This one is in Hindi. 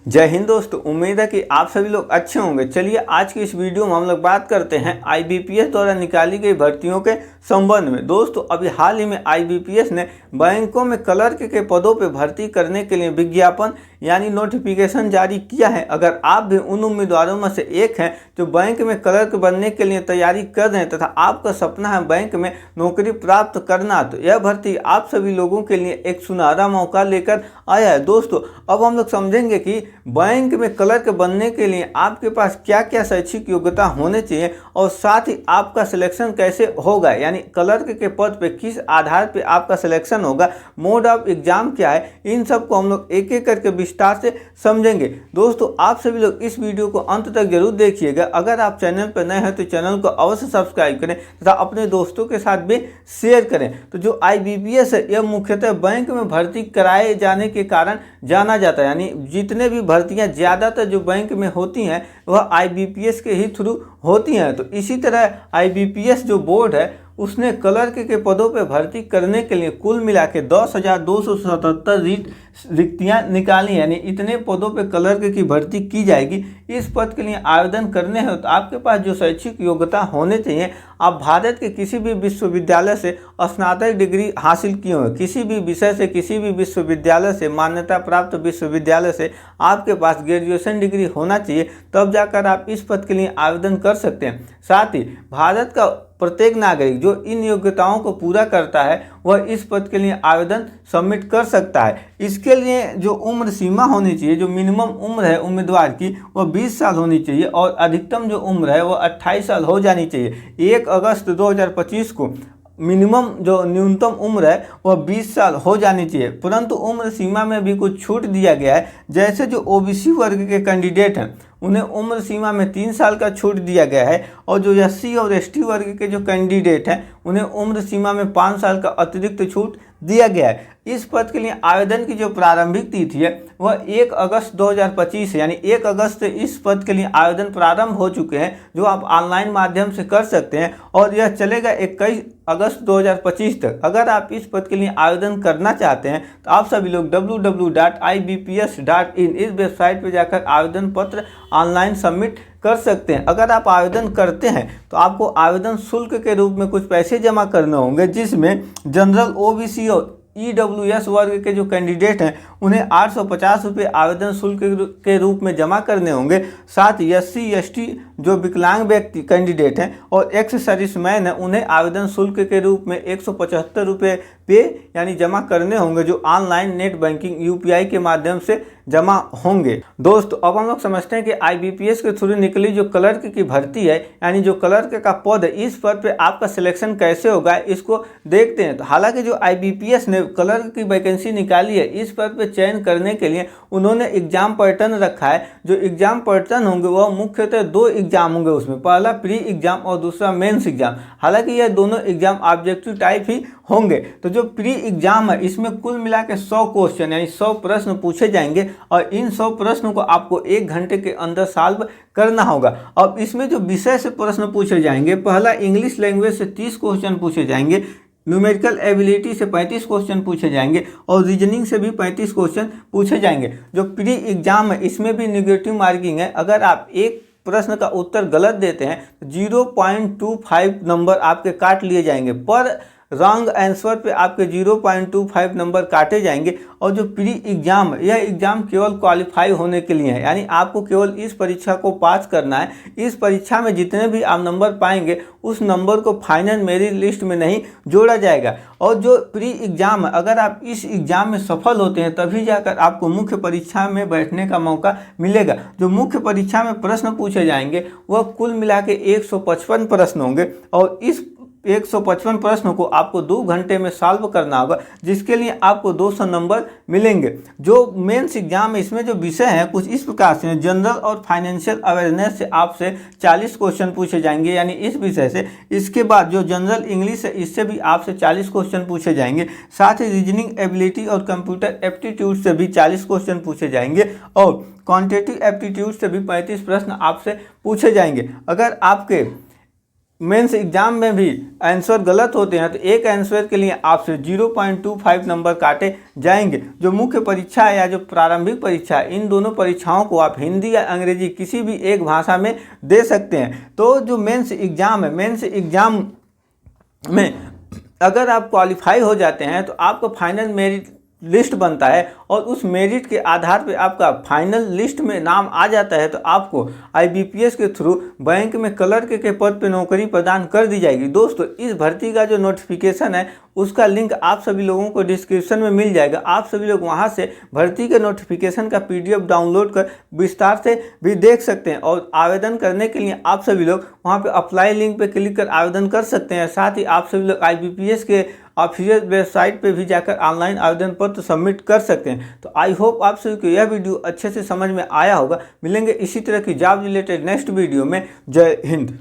जय हिंद दोस्तों, उम्मीद है कि आप सभी लोग अच्छे होंगे। चलिए आज की इस वीडियो में हम लोग बात करते हैं आईबीपीएस द्वारा निकाली गई भर्तियों के संबंध में। दोस्तों अभी हाल ही में आईबीपीएस ने बैंकों में क्लर्क के पदों पर भर्ती करने के लिए विज्ञापन यानी नोटिफिकेशन जारी किया है। अगर आप भी उन उम्मीदवारों में से एक हैं जो बैंक में क्लर्क बनने के लिए तैयारी कर रहे हैं तथा आपका सपना है बैंक में नौकरी प्राप्त करना, तो यह भर्ती आप सभी लोगों के लिए एक सुनहरा मौका लेकर आया है। दोस्तों अब हम लोग समझेंगे कि बैंक में क्लर्क बनने के लिए आपके पास क्या क्या शैक्षिक योग्यता होने चाहिए और साथ ही आपका सिलेक्शन कैसे होगा, यानी क्लर्क के पद पे किस आधार पे आपका सिलेक्शन होगा, मोड ऑफ एग्जाम क्या है, इन सब को हम लोग एक एक करके विस्तार से समझेंगे। दोस्तों आप सभी लोग इस वीडियो को अंत तक जरूर देखिएगा। अगर आप चैनल पर नए हैं तो चैनल को अवश्य सब्सक्राइब करें तथा अपने दोस्तों के साथ भी शेयर करें। तो जो आईबीपीएस है यह मुख्यतः बैंक में भर्ती कराए जाने के कारण जाना जाता है, यानी जितने भी भर्तियां ज़्यादातर जो बैंक में होती हैं वह आईबीपीएस के ही थ्रू होती हैं। तो इसी तरह आईबीपीएस जो बोर्ड है उसने क्लर्क के पदों पर भर्ती करने के लिए कुल मिला के 10,277 रिक्तियां निकाली, यानी इतने पदों पर क्लर्क की भर्ती की जाएगी। इस पद के लिए आवेदन करने हैं तो आपके पास जो शैक्षिक योग्यता होने चाहिए, आप भारत के किसी भी विश्वविद्यालय से स्नातक डिग्री हासिल किए हुए, किसी भी विषय से किसी भी विश्वविद्यालय से मान्यता प्राप्त विश्वविद्यालय से आपके पास ग्रेजुएशन डिग्री होना चाहिए, तब जाकर आप इस पद के लिए आवेदन कर सकते हैं। साथ ही भारत का प्रत्येक नागरिक जो इन योग्यताओं को पूरा करता है वह इस पद के लिए आवेदन सबमिट कर सकता है। इसके लिए जो उम्र सीमा होनी चाहिए, जो मिनिमम उम्र है उम्मीदवार की वह 20 साल होनी चाहिए और अधिकतम जो उम्र है वह 28 साल हो जानी चाहिए। 1 अगस्त 2025 को मिनिमम जो न्यूनतम उम्र है वह 20 साल हो जानी चाहिए, परंतु उम्र सीमा में भी कुछ छूट दिया गया है। जैसे जो ओबीसी वर्ग के कैंडिडेट हैं उन्हें उम्र सीमा में 3 साल का छूट दिया गया है और जो एससी और एसटी वर्ग के जो कैंडिडेट हैं उन्हें उम्र सीमा में 5 साल का अतिरिक्त छूट दिया गया है। इस पद के लिए आवेदन की जो प्रारंभिक तिथि है वह 1 अगस्त 2025 है, यानी 1 अगस्त से इस पद के लिए आवेदन प्रारंभ हो चुके हैं जो आप ऑनलाइन माध्यम से कर सकते हैं और यह चलेगा 21 अगस्त 2025 तक। अगर आप इस पद के लिए आवेदन करना चाहते हैं तो आप सभी लोग www.ibps.in इस वेबसाइट पर जाकर आवेदन पत्र ऑनलाइन सबमिट कर सकते हैं। अगर आप आवेदन करते हैं तो आपको आवेदन शुल्क के रूप में कुछ पैसे जमा करने होंगे, जिसमें जनरल ओबीसी और ईडब्ल्यूएस वर्ग के जो कैंडिडेट हैं उन्हें 850 रुपये आवेदन शुल्क के रूप में जमा करने होंगे। साथ ही एससी एसटी जो विकलांग व्यक्ति कैंडिडेट हैं और एक्स सर्विसमैन हैं उन्हें आवेदन शुल्क के रूप में 175 रुपये पे यानी जमा करने होंगे, जो ऑनलाइन नेट बैंकिंग यूपीआई के माध्यम से जमा होंगे। दोस्तों अब हम लोग समझते हैं कि आईबीपीएस के थ्रू निकली जो क्लर्क की भर्ती है, यानी जो क्लर्क का पद है, इस पद पे आपका सिलेक्शन कैसे होगा इसको देखते हैं। तो हालांकि जो आईबीपीएस ने क्लर्क की वैकेंसी निकाली है इस पद पे चयन करने के लिए उन्होंने एग्जाम पैटर्न रखा है। जो एग्जाम पैटर्न होंगे वह मुख्यतः 2 एग्जाम होंगे, उसमें पहला प्री एग्जाम और दूसरा मेंस एग्जाम। हालांकि यह दोनों एग्जाम ऑब्जेक्टिव टाइप ही होंगे। तो जो प्री एग्जाम है इसमें कुल मिला के 100 क्वेश्चन यानी 100 प्रश्न पूछे जाएंगे और इन 100 प्रश्नों को आपको 1 घंटे के अंदर सॉल्व करना होगा। अब इसमें जो विषय से प्रश्न पूछे जाएंगे, पहला इंग्लिश लैंग्वेज से 30 क्वेश्चन पूछे जाएंगे, न्यूमेरिकल एबिलिटी से 35 क्वेश्चन पूछे जाएंगे और रीजनिंग से भी 35 क्वेश्चन पूछे जाएंगे। जो प्री एग्जाम है इसमें भी नेगेटिव मार्किंग है। अगर आप एक प्रश्न का उत्तर गलत देते हैं तो 0.25 नंबर आपके काट लिए जाएंगे, पर रॉन्ग आंसर पे आपके 0.25 नंबर काटे जाएंगे। और जो प्री एग्जाम है यह एग्जाम केवल क्वालिफाई होने के लिए है, यानी आपको केवल इस परीक्षा को पास करना है। इस परीक्षा में जितने भी आप नंबर पाएंगे उस नंबर को फाइनल मेरिट लिस्ट में नहीं जोड़ा जाएगा। और जो प्री एग्जाम है अगर आप इस एग्जाम में सफल होते हैं तभी जाकर आपको मुख्य परीक्षा में बैठने का मौका मिलेगा। जो मुख्य परीक्षा में प्रश्न पूछे जाएंगे वह कुल मिला के 155 प्रश्न होंगे और इस 155 प्रश्नों को आपको 2 घंटे में सॉल्व करना होगा, जिसके लिए आपको 200 नंबर मिलेंगे। जो मेंस एग्जाम है इसमें जो विषय हैं कुछ इस प्रकार से, जनरल और फाइनेंशियल अवेयरनेस से आपसे 40 क्वेश्चन पूछे जाएंगे, यानी इस विषय से। इसके बाद जो जनरल इंग्लिश है इससे भी आपसे 40 क्वेश्चन पूछे जाएंगे। साथ ही रीजनिंग एबिलिटी और कंप्यूटर एप्टीट्यूड से भी 40 क्वेश्चन पूछे जाएंगे और क्वांटिटेटिव एप्टीट्यूड से भी 35 प्रश्न आपसे पूछे जाएंगे। अगर आपके मेंस एग्जाम में भी आंसर गलत होते हैं तो एक आंसर के लिए आपसे 0.25 नंबर काटे जाएंगे। जो मुख्य परीक्षा है या जो प्रारंभिक परीक्षा है, इन दोनों परीक्षाओं को आप हिंदी या अंग्रेजी किसी भी एक भाषा में दे सकते हैं। तो जो मेंस एग्जाम है, मेंस एग्जाम में अगर आप क्वालिफाई हो जाते हैं तो आपका फाइनल मेरिट लिस्ट बनता है और उस मेरिट के आधार पे आपका फाइनल लिस्ट में नाम आ जाता है तो आपको आईबीपीएस के थ्रू बैंक में क्लर्क के पद पे नौकरी प्रदान कर दी जाएगी। दोस्तों, इस भर्ती का जो नोटिफिकेशन है उसका लिंक आप सभी लोगों को डिस्क्रिप्शन में मिल जाएगा। आप सभी लोग वहां से भर्ती के नोटिफिकेशन का पीडीएफ डाउनलोड कर विस्तार से भी देख सकते हैं और आवेदन करने के लिए आप सभी लोग वहां पे अप्लाई लिंक पे क्लिक कर आवेदन कर सकते हैं। साथ ही आप सभी लोग आईबीपीएस के ऑफिशियल वेबसाइट पे भी जाकर ऑनलाइन आवेदन पत्र सबमिट कर सकते हैं। तो आई होप आप सभी को यह वीडियो अच्छे से समझ में आया होगा। मिलेंगे इसी तरह की जॉब रिलेटेड नेक्स्ट वीडियो में। जय हिंद।